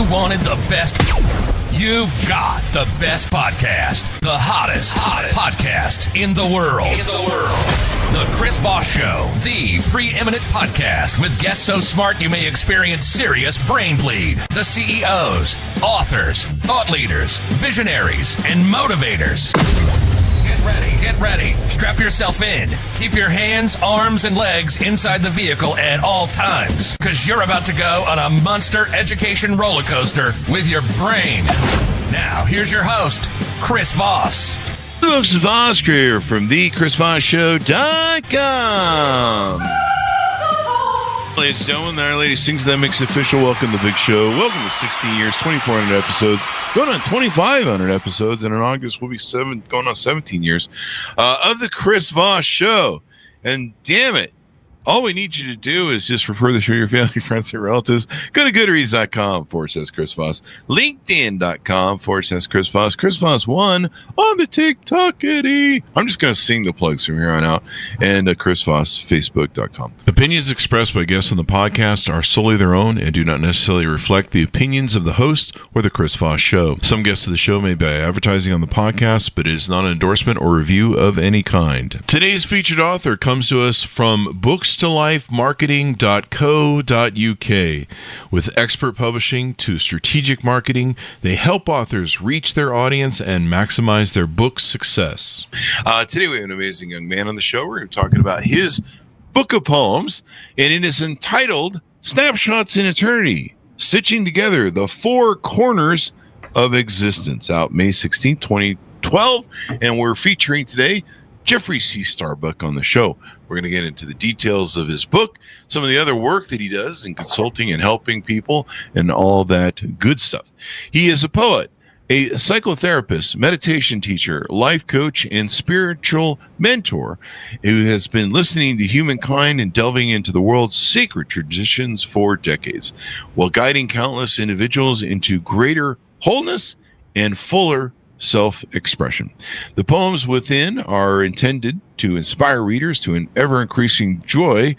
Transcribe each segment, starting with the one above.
you wanted the best, you've got the best podcast. The hottest podcast in the world. The Chris Voss Show, the preeminent podcast with guests so smart you may experience serious brain bleed. The CEOs, authors, thought leaders, visionaries, and motivators. Get ready. Strap yourself in. Keep your hands, arms, and legs inside the vehicle at all times, because you're about to go on a monster education roller coaster with your brain. Now, here's your host, Chris Voss. Folks, Voss here from thechrisvossshow.com. Ladies and gentlemen, our lady sings that makes it official. Welcome to the big show. Welcome to 16 years, 2,400 episodes, going on 2,500 episodes, and in August we'll be going on 17 years of the Chris Voss Show. And damn it, all we need you to do is just refer the show to your family, friends, and relatives. Go to goodreads.com/Chris Voss, LinkedIn.com/Chris Voss, Chris Voss1 on the TikTokity. I'm just going to sing the plugs from here on out, and Chris Voss, Facebook.com. Opinions expressed by guests on the podcast are solely their own and do not necessarily reflect the opinions of the host or the Chris Voss Show. Some guests of the show may be advertising on the podcast, but it is not an endorsement or review of any kind. Today's featured author comes to us from bookstolifemarketing.co.uk. With expert publishing to strategic marketing, they help authors reach their audience and maximize their book's success. Today we have an amazing young man on the show. We're going to be talking about his book of poems, and it is entitled Snapshots in Eternity, Stitching Together the Four Corners of Existence, out May 16, 2012, and we're featuring today Jeffrey C. Starbuck on the show. We're going to get into the details of his book, some of the other work that he does in consulting and helping people, and all that good stuff. He is a poet, a psychotherapist, meditation teacher, life coach, and spiritual mentor who has been listening to humankind and delving into the world's sacred traditions for decades, while guiding countless individuals into greater wholeness and fuller self-expression. The poems within are intended to inspire readers to an ever-increasing joy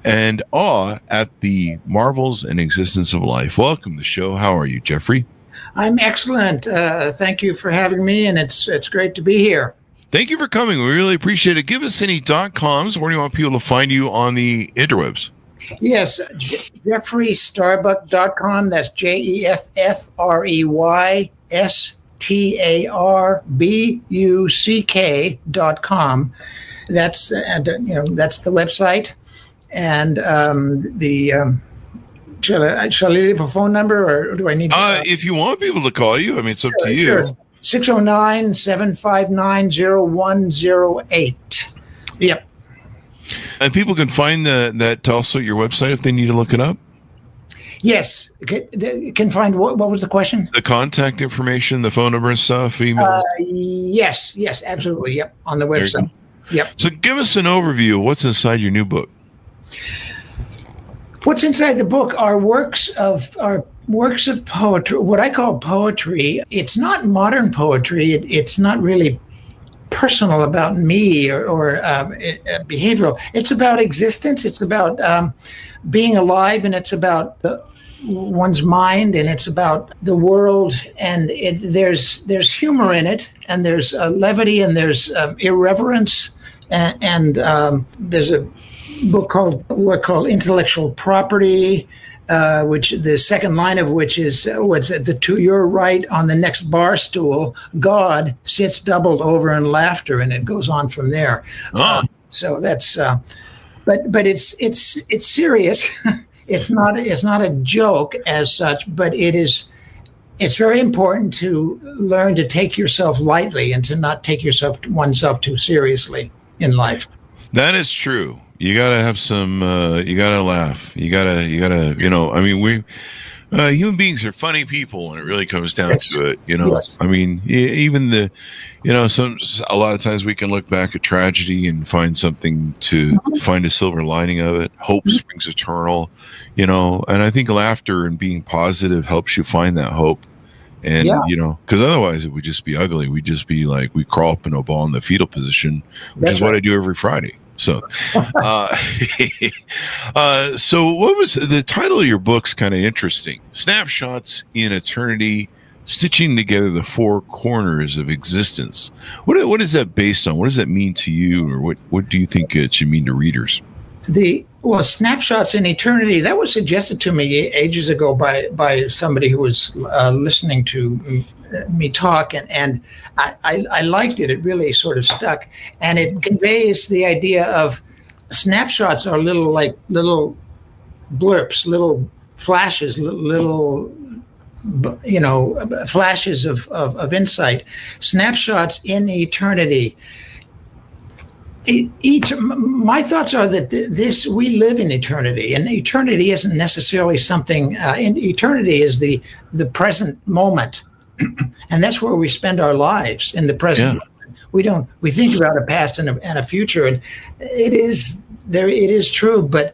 and awe at the marvels and existence of life. Welcome to the show. How are you, Jeffrey? I'm excellent. Thank you for having me, and it's great to be here. Thank you for coming. We really appreciate it. Give us any .coms. Where do you want people to find you on the interwebs? Yes, JeffreyStarbuck.com. That's JeffreyStarbuck.com. That's that's the website, and shall I leave a phone number, or do I need to? If you want people to call you, I mean, it's up to you. 609-759-0108. Yep. And people can find that also your website if they need to look it up. Yes, can find what was the question? The contact information, the phone number and stuff, email. Yes, absolutely. Yep, on the website. Yep. So give us an overview of what's inside your new book. What's inside the book are works of poetry, what I call poetry. It's not modern poetry. It's not really personal about me or behavioral. It's about existence. It's about being alive, and it's about one's mind, and it's about the world. And there's humor in it, and there's levity, and there's irreverence, and there's a book called Intellectual Property, which the second line of which is to your right on the next bar stool, God sits doubled over in laughter, and it goes on from there. So that's but it's serious. It's not a joke as such, but it's very important to learn to take yourself lightly and to not take oneself too seriously in life. That is true. You gotta have some. You gotta laugh. You gotta. I mean, we human beings are funny people when it really comes down to it. Yes. I mean, even a lot of times we can look back at tragedy and find something to find a silver lining of it. Hope springs eternal. And I think laughter and being positive helps you find that hope. And, because otherwise it would just be ugly. We'd just be like, we crawl up in a ball in the fetal position, which is what I do every Friday. So, so what was the title of your book's kind of interesting? Snapshots in Eternity, Stitching Together the Four Corners of Existence. What is that based on? What does that mean to you, or what do you think it should mean to readers? Snapshots in Eternity, that was suggested to me ages ago by somebody who was listening to me talk, and I liked it. It really sort of stuck, and it conveys the idea of snapshots are little blurps, little flashes, little flashes of insight. Snapshots in eternity. My thoughts are that we live in eternity, and eternity isn't necessarily something. Eternity is the present moment, and that's where we spend our lives, in the present. Yeah. We think about a past and a future, and it is true, but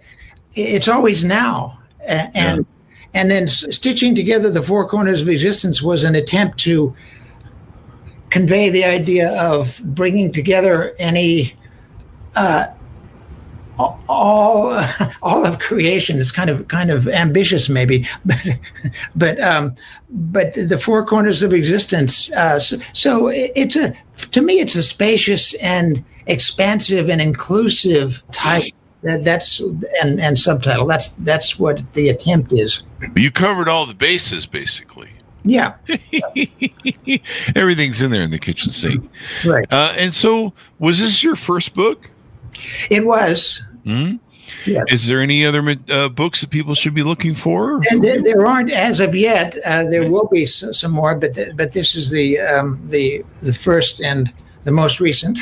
it's always now. And then stitching together the four corners of existence was an attempt to convey the idea of bringing together any. All of creation is kind of ambitious, maybe, but the four corners of existence. So to me it's a spacious and expansive and inclusive type. That's and subtitle. That's what the attempt is. You covered all the bases, basically. Yeah. Everything's in there in the kitchen sink. Right. And so, was this your first book? It was. Mm-hmm. Yes. Is there any other books that people should be looking for? There aren't as of yet. There will be some more, but this is the first and the most recent.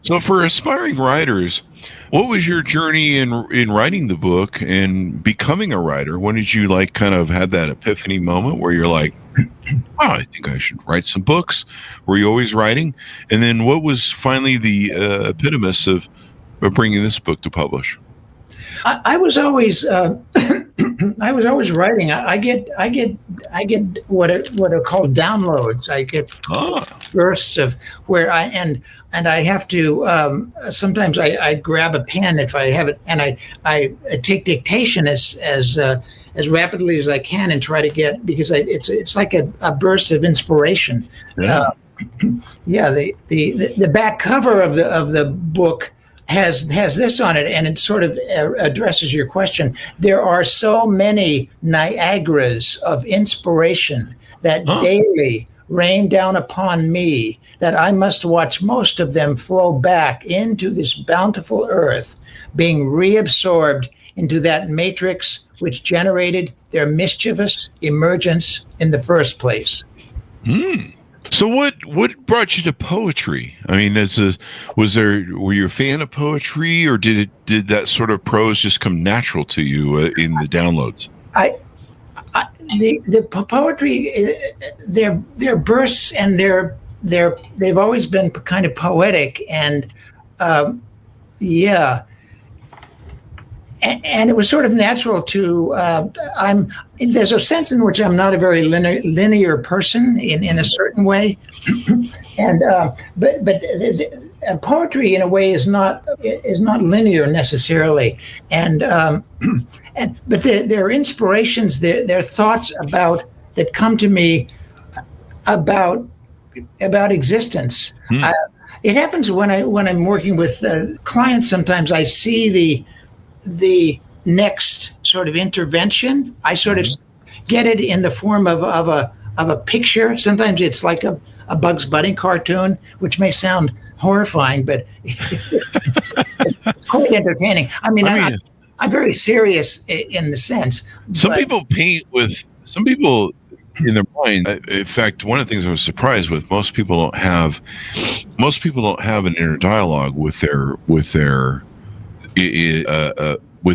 So, for aspiring writers, what was your journey in writing the book and becoming a writer? When did you kind of had that epiphany moment where you're like, "Oh, I think I should write some books"? Were you always writing? And then what was finally the epitomus of bringing this book to publish? I was always I was always writing. I get what are called downloads. I get bursts of where I have to sometimes I grab a pen if I have it, and I take dictation as rapidly as I can and try to get, because it's like a burst of inspiration. Yeah. The back cover of the book has this on it, and it sort of addresses your question. There are so many Niagaras of inspiration that daily rain down upon me that I must watch most of them flow back into this bountiful earth, being reabsorbed into that matrix which generated their mischievous emergence in the first place. So what brought you to poetry? I mean, were you a fan of poetry, or did that sort of prose just come natural to you in the downloads? The poetry, they're bursts, and they've always been kind of poetic, and And it was sort of natural to. There's a sense in which I'm not a very linear person in a certain way, and but poetry in a way is not linear necessarily, and but there are inspirations, there are thoughts that come to me about existence. It happens when I'm working with clients. Sometimes I see the next sort of intervention. I sort of get it in the form of a picture. Sometimes it's like a Bugs Bunny cartoon, which may sound horrifying, but it's quite entertaining. I mean, I'm very serious in the sense. Some people paint with, some people in their mind. In fact, one of the things I was surprised with, most people don't have an inner dialogue with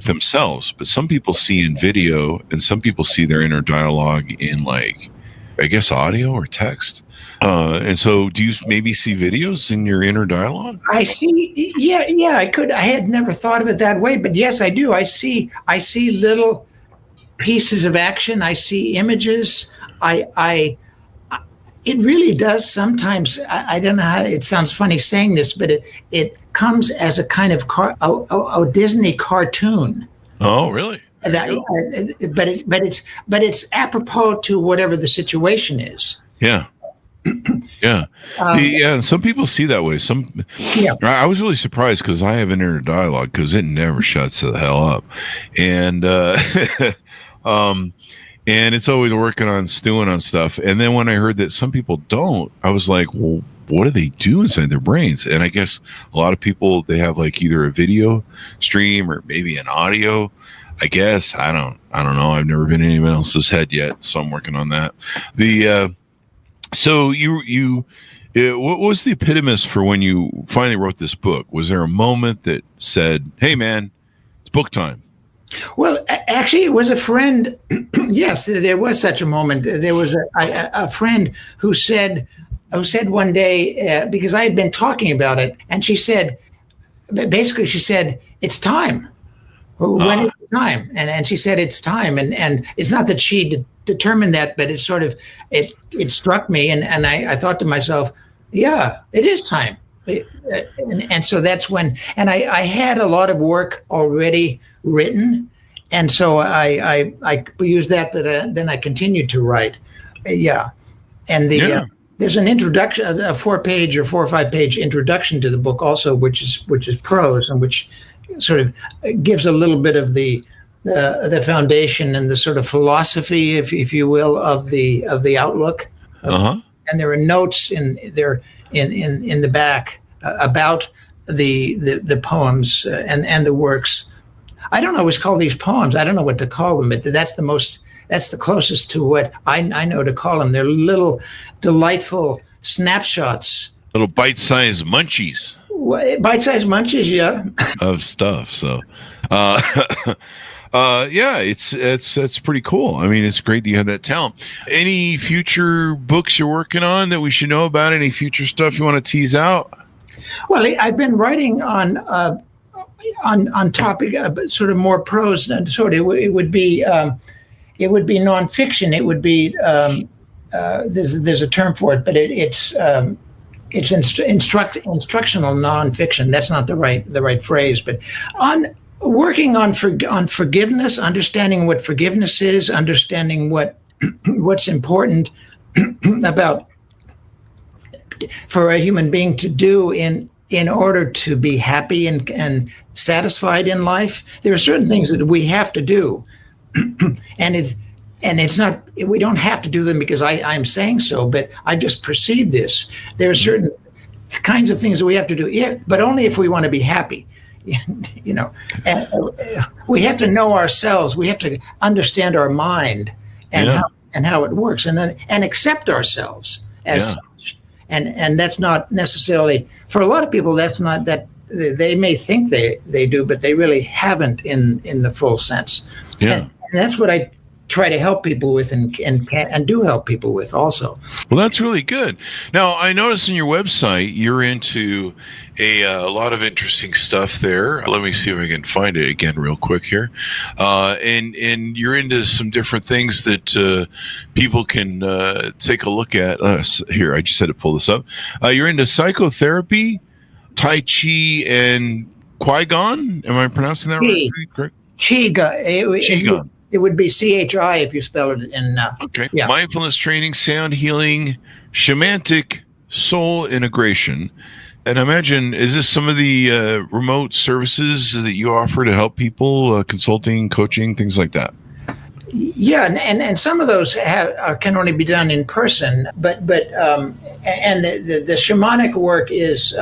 themselves, but some people see in video, and some people see their inner dialogue in, like, I guess, audio or text. And so, do you maybe see videos in your inner dialogue? I see. Yeah. I could. I had never thought of it that way, but yes, I do. I see little pieces of action. I see images. it really does sometimes. I don't know how it sounds funny saying this, but it comes as a kind of a Disney cartoon. Oh, really? But it's apropos to whatever the situation is. Yeah. Yeah. Yeah. And some people see that way. I was really surprised because I have an inner dialogue because it never shuts the hell up. And, and it's always working on stewing on stuff. And then when I heard that some people don't, I was like, well, what do they do inside their brains? And I guess a lot of people, they have like either a video stream or maybe an audio. I guess I don't know. I've never been in anyone else's head yet, so I'm working on that. So what was the epitomis for when you finally wrote this book? Was there a moment that said, "Hey, man, it's book time"? Well, actually, it was a friend. Yes, there was such a moment. There was a friend who said one day, because I had been talking about it, and she said, it's time. When is it time? And she said, it's time. And it's not that she determined that, but it sort of, it struck me. And I thought to myself, yeah, it is time. And so that's when, and I had a lot of work already written. And so I used that, but then I continued to write. Yeah. And there's an introduction, a 4-page or 4 or 5-page introduction to the book also, which is prose and which sort of gives a little bit of the foundation and the sort of philosophy, if you will, of the outlook. And there are notes in the back about the poems and the works. I don't always call these poems. I don't know what to call them, but that's the closest to what I know to call them. They're little delightful snapshots. Little bite-sized munchies. Bite-sized munchies, yeah. Of stuff. So, yeah, it's pretty cool. I mean, it's great that you have that talent. Any future books you're working on that we should know about? Any future stuff you want to tease out? Well, I've been writing on topic, sort of more prose, and sort of it would be nonfiction. It would be there's a term for it, but it's instructional nonfiction. That's not the right phrase, but on working on forgiveness, understanding what forgiveness is, understanding what's important about for a human being to do in order to be happy and satisfied in life. There are certain things that we have to do, and it's not, we don't have to do them because I'm saying so, but I just perceive this. There are certain kinds of things that we have to do, but only if we want to be happy. You know, and we have to know ourselves. We have to understand our mind and how it works, and accept ourselves as such. And that's not necessarily, for a lot of people, that's not that. They may think they do, but they really haven't in the full sense. Yeah, and that's what I try to help people with and do help people with also. Well, that's really good. Now, I noticed in your website, you're into a lot of interesting stuff there. Let me see if I can find it again real quick here. And you're into some different things that people can take a look at. Here, I just had to pull this up. You're into psychotherapy, Tai Chi, and Qui-Gon. Am I pronouncing that right? Correct? Qigong. It would be CHI if you spell it in. Okay. Yeah. Mindfulness training, sound healing, shamanic soul integration. And I imagine, is this some of the remote services that you offer to help people, consulting, coaching, things like that? Yeah, and some of those can only be done in person, but and the shamanic work is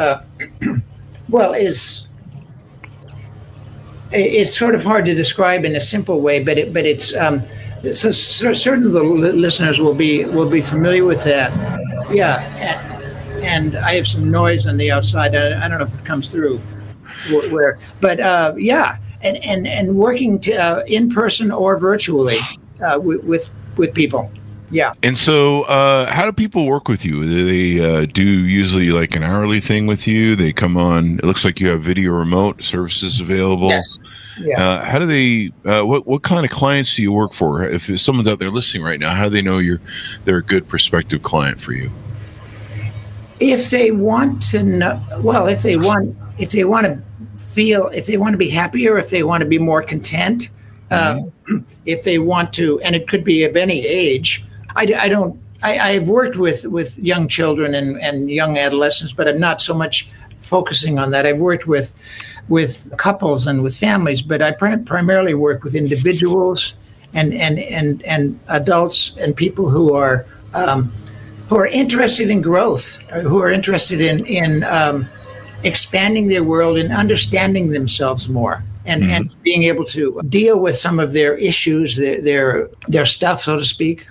it's sort of hard to describe in a simple way, but it's so certain of the listeners will be familiar with that. Yeah, and I have some noise on the outside. I don't know if it comes through but yeah, and working in person or virtually with people. Yeah. And so, how do people work with you? Do they do usually like an hourly thing with you? They come on. It looks like you have video remote services available. Yeah. How do they? What kind of clients do you work for? If someone's out there listening right now, how do they know they're a good prospective client for you? If they want to know, well, if they want to feel, if they want to be happier, if they want to be more content, if they want to, and it could be of any age. I've worked with young children and young adolescents, but I'm not so much focusing on that. I've worked with couples and with families, but I primarily work with individuals and adults and people who are interested in growth, who are interested in expanding their world and understanding themselves more, and being able to deal with some of their issues, their stuff, so to speak.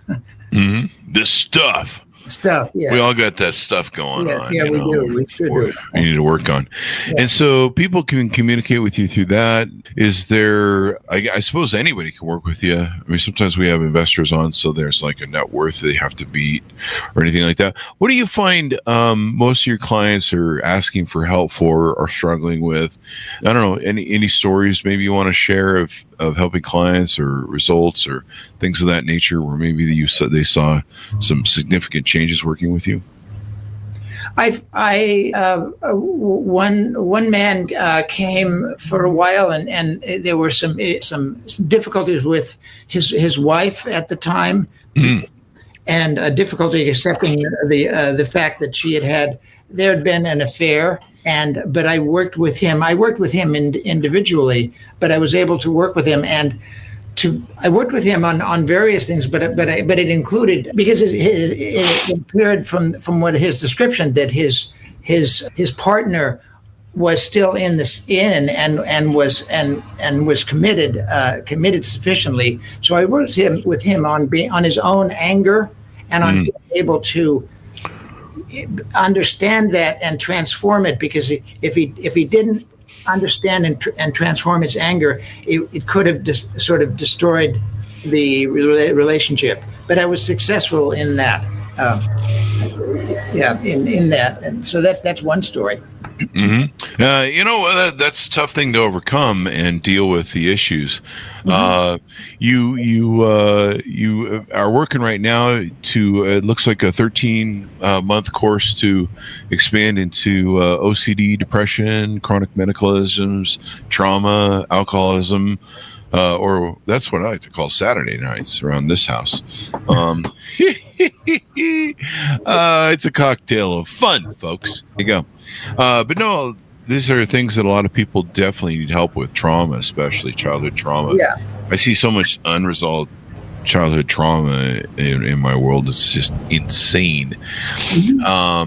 The stuff. Yeah. We all got that stuff going on. Yeah, we do. We sure do. We need to work on. Yeah. And so people can communicate with you through that. Is there, I suppose anybody can work with you. I mean, sometimes we have investors on, so there's like a net worth they have to beat or anything like that. What do you find most of your clients are asking for help for or struggling with? I don't know, any stories maybe you want to share of helping clients or results or things of that nature where maybe they saw some significant changes working with you? One man came for a while, and there were some difficulties with his wife at the time, and a difficulty accepting the fact that there had been an affair. But I worked with him. I worked with him individually, but I was able to work with him I worked with him on various things, but it included, because it appeared from what his description that his partner was still in and was committed sufficiently. So I worked with him on his own anger and on being able to understand that and transform it, because if he didn't understand and transform his anger, it could have sort of destroyed the relationship. But I was successful in that. In that, and so that's one story. That's a tough thing to overcome and deal with the issues. You are working right now to it looks like a 13-month course to expand into OCD, depression, chronic medicalisms, trauma, alcoholism, or that's what I like to call Saturday nights around this house. It's a cocktail of fun, folks. There you go. But no, these are things that a lot of people definitely need help with. Trauma, especially childhood trauma. Yeah. I see so much unresolved childhood trauma in my world. It's just insane. So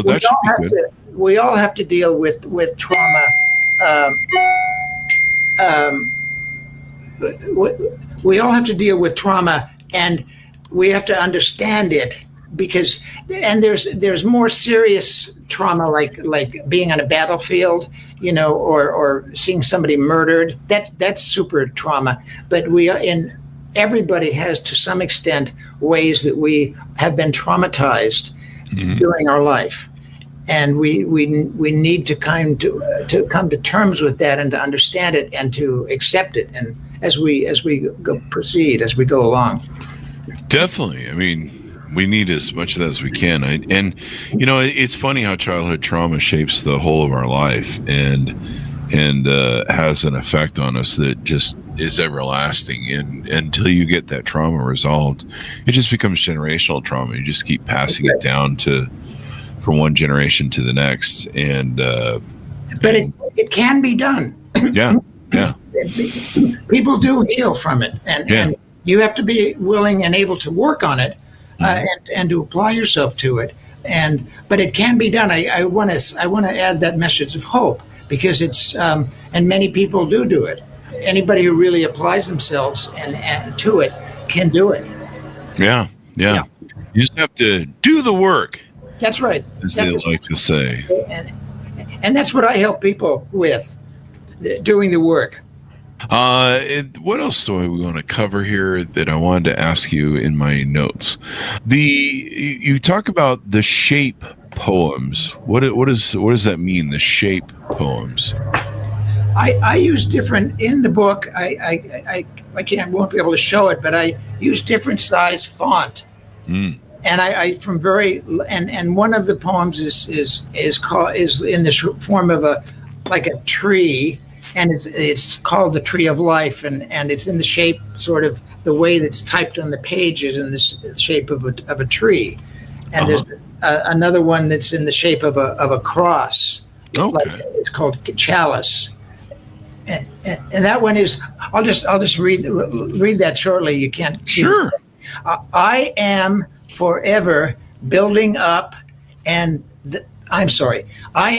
that should be good. We all have to deal with trauma. We all have to deal with trauma, and we have to understand it, because there's more serious trauma, like being on a battlefield, or seeing somebody murdered. That's super trauma. But everybody has, to some extent, ways that we have been traumatized during our life. And we need to come to terms with that, and to understand it, and to accept it, and as we proceed, as we go along. Definitely. I mean, we need as much of that as we can. It's funny how childhood trauma shapes the whole of our life, and has an effect on us that just is everlasting. And until you get that trauma resolved, it just becomes generational trauma. You just keep passing it down from one generation to the next, but it can be done. Yeah. People do heal from it, and you have to be willing and able to work on it, and to apply yourself to it. But it can be done. I want to add that message of hope, because it's and many people do it. Anybody who really applies themselves and to it can do it. Yeah. You just have to do the work. That's right. As they like to say. And that's what I help people with, doing the work. What else do we want to cover here that I wanted to ask you in my notes? You talk about the shape poems. What does that mean, the shape poems? I use different in the book. Won't be able to show it, but I use different size font. Mm. And I from very and one of the poems is in the form of a tree, and it's called The Tree of Life, and it's in the shape, sort of the way that's typed on the pages, in the shape of a tree. And there's another one that's in the shape of a cross. Okay. It's called Chalice. And that one is, I'll just read that shortly. You can't see. Sure. I am forever building up I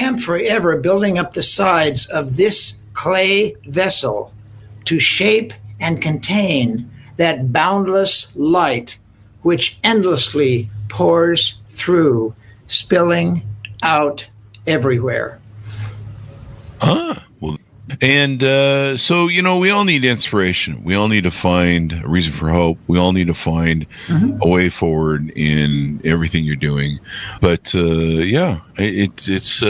am forever building up the sides of this clay vessel to shape and contain that boundless light which endlessly pours through, spilling out everywhere. Well, and so, we all need inspiration. We all need to find a reason for hope. We all need to find a way forward in everything you're doing. But it's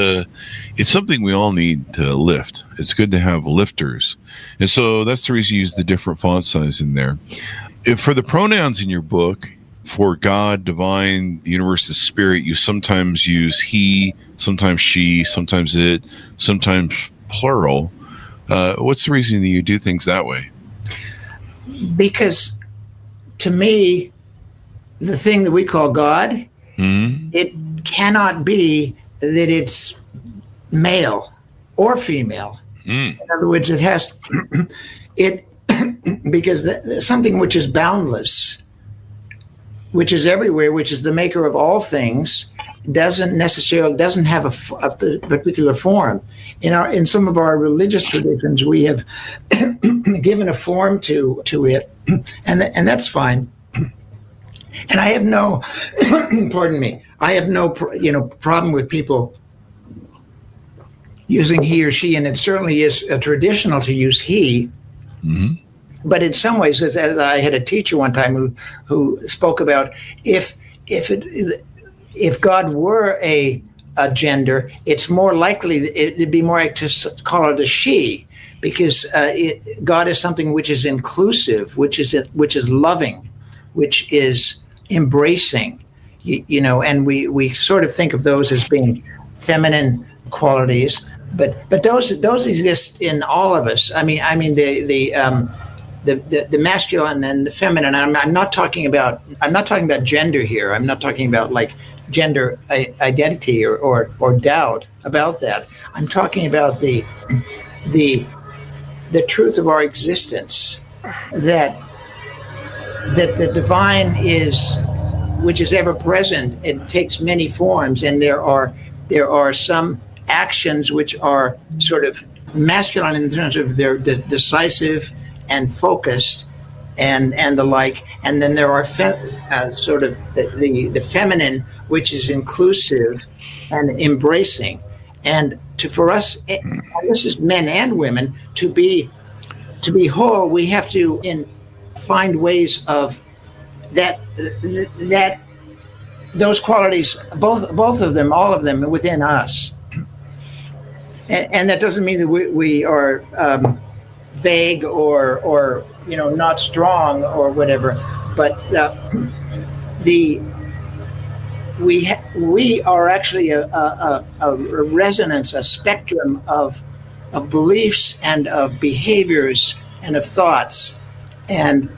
something we all need to lift. It's good to have lifters. And so that's the reason you use the different font size in there. For the pronouns in your book, for God, divine, the universe, the spirit, you sometimes use he, sometimes she, sometimes it, sometimes plural. What's the reason that you do things that way? Because to me, the thing that we call God, it cannot be that it's male or female. In other words, it has because something which is boundless, which is everywhere, which is the maker of all things, doesn't have a particular form. In some of our religious traditions, we have given a form to it, and that's fine. And I have no, pardon me, I have no problem with people using he or she, and it certainly is traditional to use he. But in some ways, as I had a teacher one time who spoke about if God were a gender, it's more likely it'd be more apt to call it a she, because God is something which is inclusive, which is loving, which is embracing, and we sort of think of those as being feminine qualities, but those exist in all of us. I mean the masculine and the feminine. I'm not talking about gender here. I'm not talking about like gender identity or doubt about that. I'm talking about the truth of our existence, that the divine which is ever present. It takes many forms, and there are some actions which are sort of masculine in terms of they're decisive and focused and the like, and then there are sort of the feminine, which is inclusive and embracing. And for us, and this is men and women, to be whole, we have to find ways of that those qualities, both of them, all of them, within us. And that doesn't mean that we are vague or not strong or whatever, but we are actually a resonance, a spectrum of beliefs and of behaviors and of thoughts, and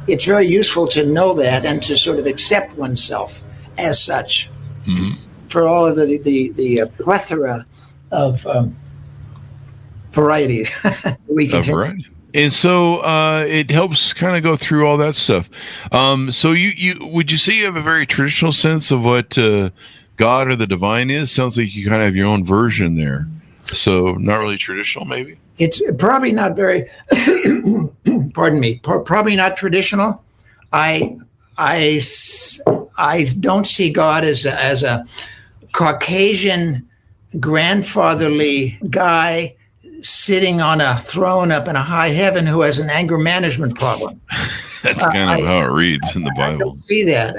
it's very useful to know that and to sort of accept oneself as such, for all of the plethora of varieties we can take. And so it helps kind of go through all that stuff. So you would you say you have a very traditional sense of what God or the divine is? Sounds like you kind of have your own version there. So not really traditional, maybe? It's probably not very, pardon me, probably not traditional. I don't see God as a Caucasian grandfatherly guy sitting on a throne up in a high heaven who has an anger management problem. That's kind of how it reads in the Bible. I don't see that.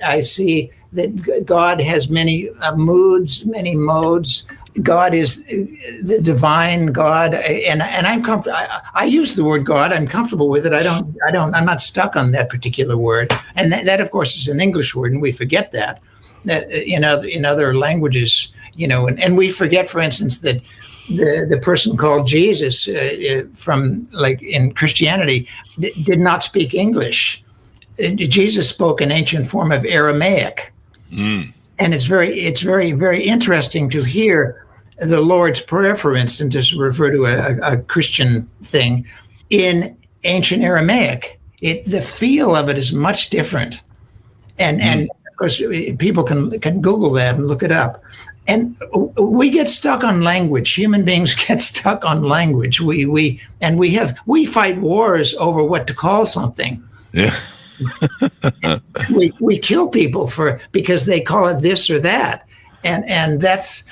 I see that God has many moods, many modes, God is the divine God, and I'm comfortable. I use the word God. I'm comfortable with it. I'm not stuck on that particular word. And that of course is an English word, and we forget that. That in other languages, and we forget, for instance, that the person called Jesus from like in Christianity did not speak English. Jesus spoke an ancient form of Aramaic. And it's very, very interesting to hear the Lord's Prayer, for instance, to refer to a Christian thing, in ancient Aramaic. The feel of it is much different. And of course, people can Google that and look it up. And we get stuck on language. Human beings get stuck on language. We fight wars over what to call something. Yeah. we kill people because they call it this or that, and that's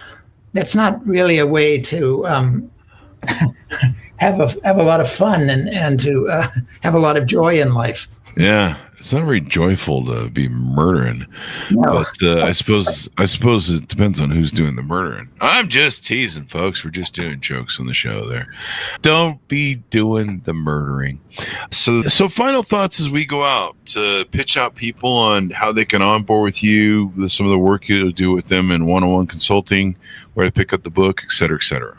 not really a way to have a lot of fun and to have a lot of joy in life. Yeah, it's not very joyful to be murdering. No. But I suppose it depends on who's doing the murdering. I'm just teasing, folks. We're just doing jokes on the show there. Don't be doing the murdering. So final thoughts as we go out to pitch out people on how they can onboard with you, some of the work you'll do with them in one-on-one consulting, where to pick up the book, et cetera, et cetera.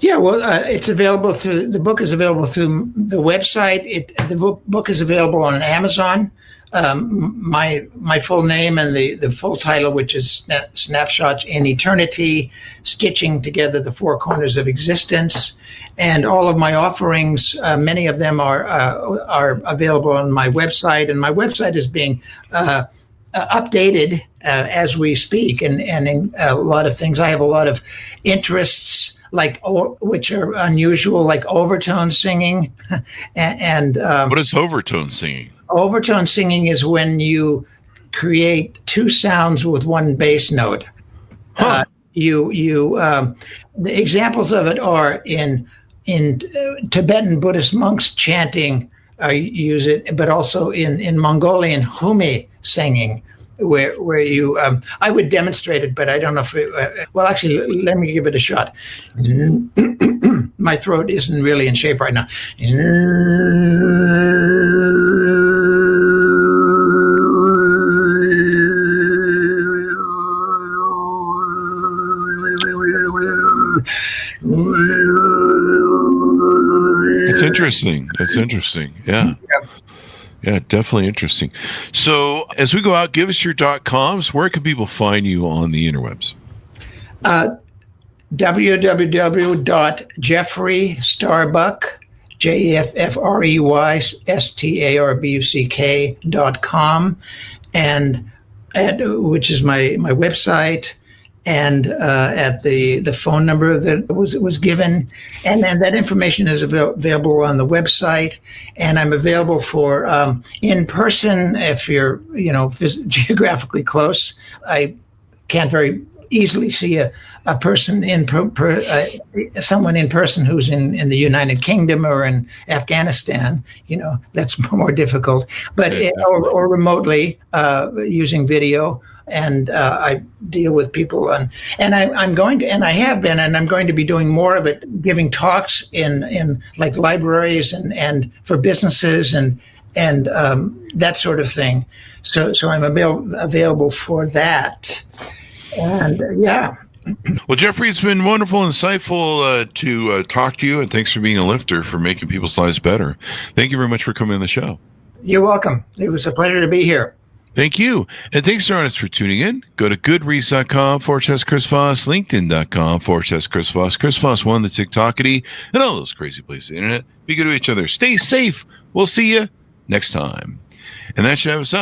Yeah, well, it's available through the book is available through the website. The book is available on Amazon. My full name and the full title, which is Snapshots in Eternity, Stitching Together the Four Corners of Existence, and all of my offerings. Many of them are available on my website, and my website is being updated as we speak, and in a lot of things. I have a lot of interests, which are unusual, like overtone singing. and what is overtone singing? Overtone singing is when you create two sounds with one bass note. Huh. The examples of it are in Tibetan Buddhist monks chanting, use it, but also in Mongolian humi singing, where you I would demonstrate it, but I don't know if well, actually, let me give it a shot. My throat isn't really in shape right now. It's interesting. That's interesting. Yeah. Yeah, definitely interesting. So as we go out, give us your .coms. Where can people find you on the interwebs? www.jeffreystarbuck, JEFFREYSTARBUCK.com, and which is my website, and at the phone number that was given, and that information is available on the website. And I'm available for in person if you're geographically close. I can't very easily see a person someone in person who's in the United Kingdom or in Afghanistan. That's more difficult, but or remotely using video. And I deal with people, and I'm going to, and I have been, and I'm going to be doing more of it, giving talks in like libraries and for businesses and that sort of thing. So I'm available for that. And yeah. Well, Jeffrey, it's been wonderful and insightful to talk to you, and thanks for being a lifter, for making people's lives better. Thank you very much for coming on the show. You're welcome. It was a pleasure to be here. Thank you. And thanks to our audience for tuning in. Go to goodreads.com/Chris Voss, LinkedIn.com/Chris Voss, Chris Voss 1, the TikTokity, and all those crazy places on the internet. Be good to each other. Stay safe. We'll see you next time. And that should have us up.